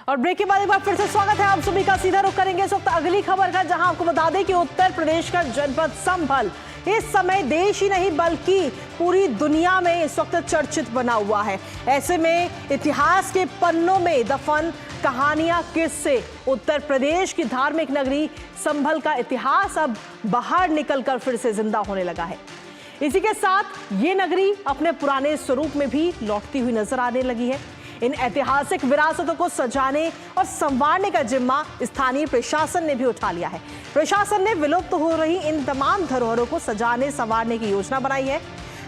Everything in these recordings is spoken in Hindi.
और ब्रेक के बाद एक बार फिर से स्वागत है आप सभी का। सीधा रुख करेंगे इस वक्त अगली खबर का, जहां आपको बता दें कि उत्तर प्रदेश का जनपद संभल इस समय देश ही नहीं बल्कि पूरी दुनिया में इस वक्त चर्चित बना हुआ है। ऐसे में इतिहास के पन्नों में दफन कहानियां, किससे उत्तर प्रदेश की धार्मिक नगरी संभल का इतिहास अब बाहर निकलकर फिर से जिंदा होने लगा है। इसी के साथ ये नगरी अपने पुराने स्वरूप में भी लौटती हुई नजर आने लगी है। इन ऐतिहासिक विरासतों को सजाने और संवारने का जिम्मा स्थानीय प्रशासन ने भी उठा लिया है। प्रशासन ने विलुप्त हो रही इन तमाम धरोहरों को सजाने संवारने की योजना बनाई है।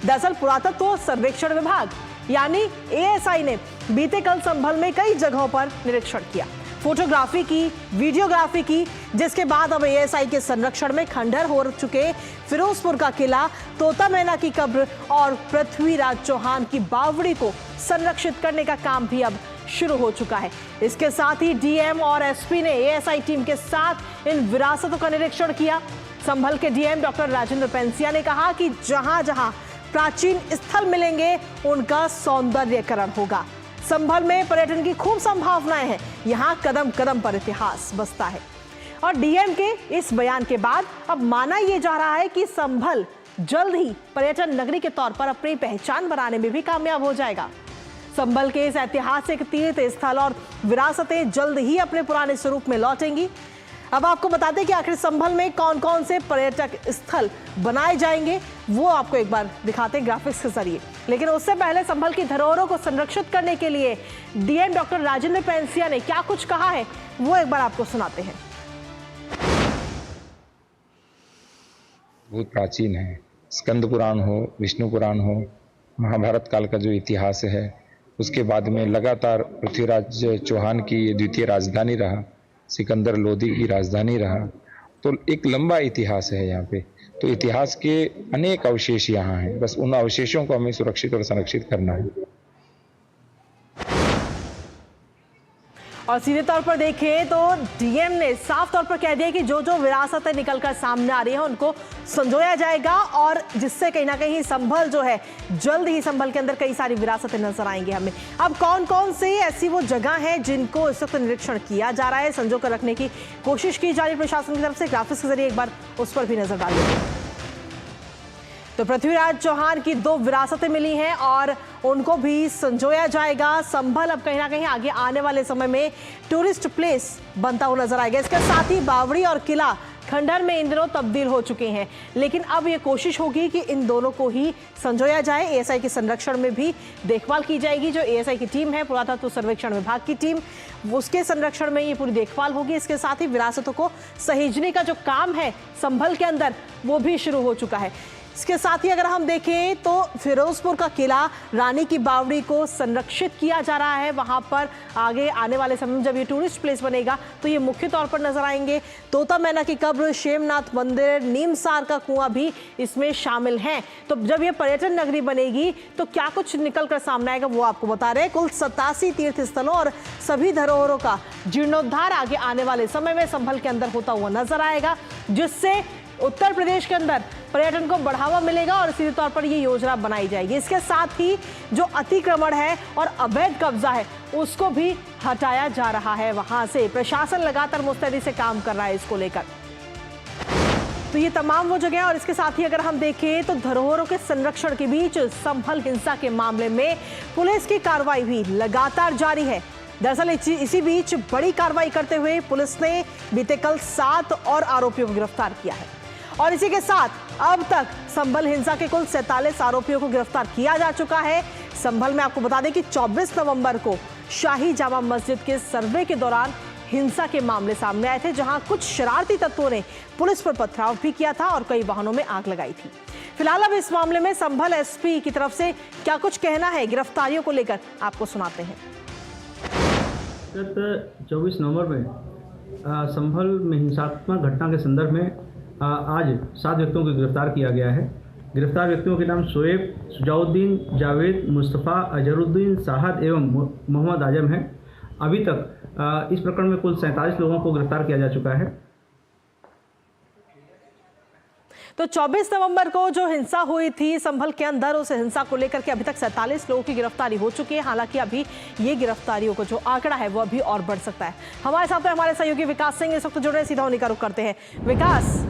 दरअसल पुरातत्व सर्वेक्षण विभाग यानी एएसआई ने बीते कल संभल में कई जगहों पर निरीक्षण किया, फोटोग्राफी की, वीडियोग्राफी की, जिसके बाद अब एएसआई के संरक्षण में खंडहर हो चुके फिरोजपुर का किला, तोता मैना की कब्र और पृथ्वीराज चौहान की बावड़ी को संरक्षित करने का काम भी अब शुरू हो चुका है। इसके साथ ही डीएम और एसपी ने एएसआई टीम के साथ इन विरासतों का निरीक्षण किया। संभल के डीएम डॉक्टर राजेंद्र पेंसिया ने कहा कि जहां जहां प्राचीन स्थल मिलेंगे उनका सौंदर्यीकरण होगा। संभल में पर्यटन की खूब संभावनाएं हैं, यहां कदम कदम पर इतिहास बसता है। और डीएम के इस बयान के बाद अब माना यह जा रहा है कि संभल जल्द ही पर्यटन नगरी के तौर पर अपनी पहचान बनाने में भी कामयाब हो जाएगा। संभल के इस ऐतिहासिक तीर्थ स्थल और विरासतें जल्द ही अपने पुराने स्वरूप में लौटेंगी। अब आपको बता दें कि आखिर संभल में कौन कौन से पर्यटक स्थल बनाए जाएंगे, वो आपको एक बार दिखाते हैं ग्राफिक्स के जरिए। लेकिन उससे पहले संभल की धरोहरों को संरक्षित करने के लिए डीएम डॉक्टर राजेंद्र पेंसिया ने क्या कुछ कहा है, वो एक बार आपको सुनाते हैं। बहुत प्राचीन है। स्कंद पुराण हो, विष्णु पुराण हो, महाभारत काल का जो इतिहास है, उसके बाद में लगातार पृथ्वीराज चौहान की ये द्वितीय राजधानी रहा, सिकंदर लोदी की राजधानी रहा, तो एक लंबा इतिहास है यहाँ पे। तो इतिहास के अनेक अवशेष यहाँ हैं, बस उन अवशेषों को हमें सुरक्षित और संरक्षित करना है। और सीधे तौर पर देखें तो डीएम ने साफ तौर पर कह दिया कि जो जो विरासतें निकलकर सामने आ रही हैं उनको संजोया जाएगा, और जिससे कहीं ना कहीं संभल जो है, जल्द ही संभल के अंदर कई सारी विरासतें नजर आएंगी हमें। अब कौन कौन से ऐसी वो जगह है जिनको इस वक्त निरीक्षण किया जा रहा है, संजो कर रखने की कोशिश की जा रही है प्रशासन की तरफ से, ग्राफिक्स के जरिए एक बार उस पर भी नजर डालिए। तो पृथ्वीराज चौहान की 2 विरासतें मिली हैं और उनको भी संजोया जाएगा। संभल अब कहीं ना कहीं आगे आने वाले समय में टूरिस्ट प्लेस बनता हुआ नजर आएगा। इसके साथ ही बावड़ी और किला खंडहर में इन दिनों तब्दील हो चुके हैं, लेकिन अब ये कोशिश होगी कि इन दोनों को ही संजोया जाए। एएसआई के संरक्षण में भी देखभाल की जाएगी। जो एएसआई की टीम है, पुरातत्व सर्वेक्षण विभाग की टीम, उसके संरक्षण में ये पूरी देखभाल होगी। इसके साथ ही विरासतों को सहेजने का जो काम है संभल के अंदर, वो भी शुरू हो चुका है। इसके साथ ही अगर हम देखें तो फिरोजपुर का किला, रानी की बावड़ी को संरक्षित किया जा रहा है। वहां पर आगे आने वाले समय में जब ये टूरिस्ट प्लेस बनेगा तो ये मुख्य तौर पर नजर आएंगे। तोता मैना की कब्र, शेमनाथ मंदिर, नीमसार का कुआं भी इसमें शामिल हैं। तो जब ये पर्यटन नगरी बनेगी तो क्या कुछ निकल कर सामने आएगा, वो आपको बता रहे हैं। कुल 87 तीर्थ स्थलों और सभी धरोहरों का जीर्णोद्धार आगे आने वाले समय में संभल के अंदर होता हुआ नजर आएगा, जिससे उत्तर प्रदेश के अंदर पर्यटन को बढ़ावा मिलेगा और सीधे तौर पर ये योजना बनाई जाएगी। इसके साथ ही जो अतिक्रमण है और अवैध कब्जा है उसको भी हटाया जा रहा है। वहां से प्रशासन लगातार मुस्तैदी से काम कर रहा है इसको लेकर। तो ये तमाम वो जगह है। और इसके साथ ही अगर हम देखें तो धरोहरों के संरक्षण के बीच संभल हिंसा के मामले में पुलिस की कार्रवाई भी लगातार जारी है। दरअसल इसी बीच बड़ी कार्रवाई करते हुए पुलिस ने बीते कल 7 और आरोपियों को गिरफ्तार किया है। और इसी के साथ अब तक संभल हिंसा के कुल 47 आरोपियों को गिरफ्तार किया जा चुका है। संभल में आपको बता दें कि 24 नवंबर को शाही जामा मस्जिद के सर्वे के दौरान हिंसा के मामले सामने आए थे, जहां कुछ शरारती तत्वों ने पुलिस पर पथराव भी किया था और कई वाहनों में आग लगाई थी। फिलहाल अब इस मामले में संभल एसपी की तरफ से क्या कुछ कहना है गिरफ्तारियों को लेकर, आपको सुनाते हैं। 24 नवंबर में संभल में हिंसात्मक घटना के संदर्भ में आज 7 व्यक्तियों को गिरफ्तार किया गया है। गिरफ्तार व्यक्तियों के नाम शोएब, सुजाउद्दीन, जावेद, मुस्तफ़ा, अजहरुद्दीन, साहद एवं मोहम्मद आजम है। अभी तक इस प्रकरण में कुल 47 लोगों को गिरफ्तार किया जा चुका है। तो 24 नवंबर को जो हिंसा हुई थी संभल के अंदर, उस हिंसा को लेकर के अभी तक 47 लोगों की गिरफ्तारी हो चुकी है। हालांकि अभी ये गिरफ्तारियों का जो आंकड़ा है वो अभी और बढ़ सकता है। हमारे साथ में हमारे सहयोगी विकास सिंह इस वक्त जुड़ रहे, सीधा उन्हीं का रुख करते हैं। विकास,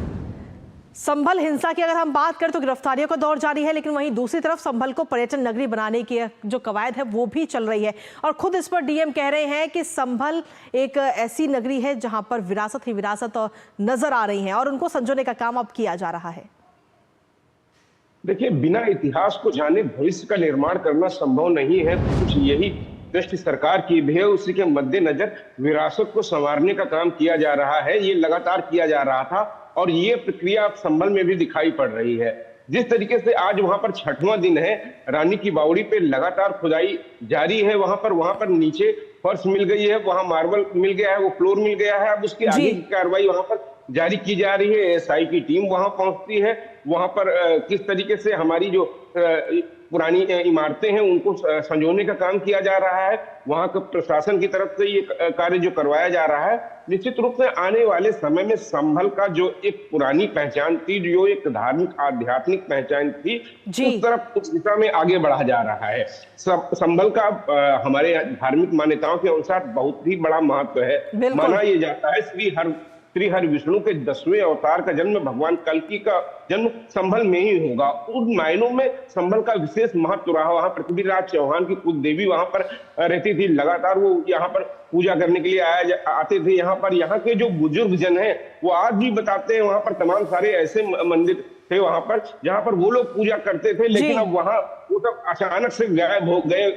संभल हिंसा की अगर हम बात करें तो गिरफ्तारियों का दौर जारी है, लेकिन वहीं दूसरी तरफ संभल को पर्यटन नगरी बनाने की जो कवायद है वो भी चल रही है और खुद इस पर डीएम कह रहे हैं कि संभल एक ऐसी नगरी है जहां पर विरासत ही विरासत नजर आ रही है और उनको संजोने का काम अब किया जा रहा है। देखिए, बिना इतिहास को जाने भविष्य का निर्माण करना संभव नहीं है। कुछ यही दृष्टि सरकार की भी है, उसी के मद्देनजर विरासत को संवारने का काम किया जा रहा है। ये लगातार किया जा रहा था और ये प्रक्रिया अब संभल में भी दिखाई पड़ रही है। जिस तरीके से आज वहां पर 6वां दिन है, रानी की बावड़ी पे लगातार खुदाई जारी है। वहां पर नीचे फर्श मिल गई है, वहां मार्बल मिल गया है, वो फ्लोर मिल गया है। अब उसकी आगे की कार्रवाई वहां पर जारी की जा रही है। एसआई की टीम वहां पहुंचती है। वहां पर किस तरीके से हमारी जो पुरानी इमारतें हैं उनको संजोने का काम किया जा रहा है, वहां के प्रशासन की तरफ से ये कार्य जो करवाया जा रहा है, निश्चित रूप से आने वाले समय में संभल का जो एक पुरानी पहचान थी, जो एक धार्मिक आध्यात्मिक पहचान थी, उस तरफ उस दिशा में आगे बढ़ा जा रहा है। संभल का हमारे धार्मिक मान्यताओं के अनुसार बहुत ही बड़ा महत्व है। माना यह जाता है श्री हरि विष्णु के 10वें अवतार का जन्म भगवान कल्कि का जन्म संभल में ही होगा। उन मायनों में संभल का विशेष महत्व रहा। वहां पृथ्वीराज चौहान की कुल देवी वहां पर रहती थी। लगातार वो यहाँ पर पूजा करने के लिए आते थे। यहाँ के जो बुजुर्ग जन हैं वो आज भी बताते हैं, वहां पर तमाम सारे ऐसे मंदिर थे वहां पर जहां पर वो लोग पूजा करते थे, लेकिन अब वहां वो सब अचानक से गायब हो गए।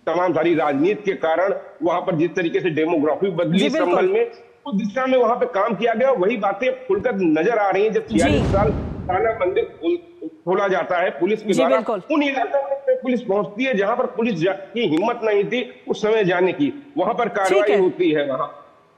तमाम सारी राजनीति के कारण वहां पर जिस तरीके से डेमोग्राफी बदली संभल में, उस दिशा में वहां पे काम किया गया। वही बातें खुलकर नजर आ रही हैं। जब 46 साल पुराना मंदिर खोला जाता है पुलिस के द्वारा, उन इलाकों में पुलिस पहुंचती है जहां पर पुलिस की हिम्मत नहीं थी उस समय जाने की, वहां पर कार्रवाई होती है। वहां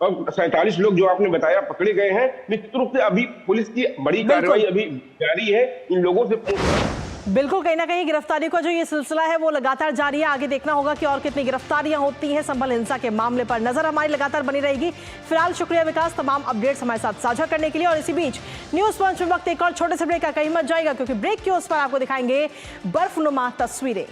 और 47 लोग जो आपने बताया पकड़े गए हैं। निश्चित रूप से अभी पुलिस की बड़ी कार्रवाई अभी जारी है। इन लोगों से बिल्कुल कहीं ना कहीं गिरफ्तारी का जो ये सिलसिला है वो लगातार जारी है। आगे देखना होगा कि और कितनी गिरफ्तारियां होती हैं। संभल हिंसा के मामले पर नजर हमारी लगातार बनी रहेगी। फिलहाल शुक्रिया विकास, तमाम अपडेट्स हमारे साथ साझा करने के लिए। और इसी बीच न्यूज पंच में वक्त एक और छोटे से ब्रेक का, कहीं मत जाएगा क्योंकि ब्रेक के उस पर आपको दिखाएंगे बर्फनुमा तस्वीरें।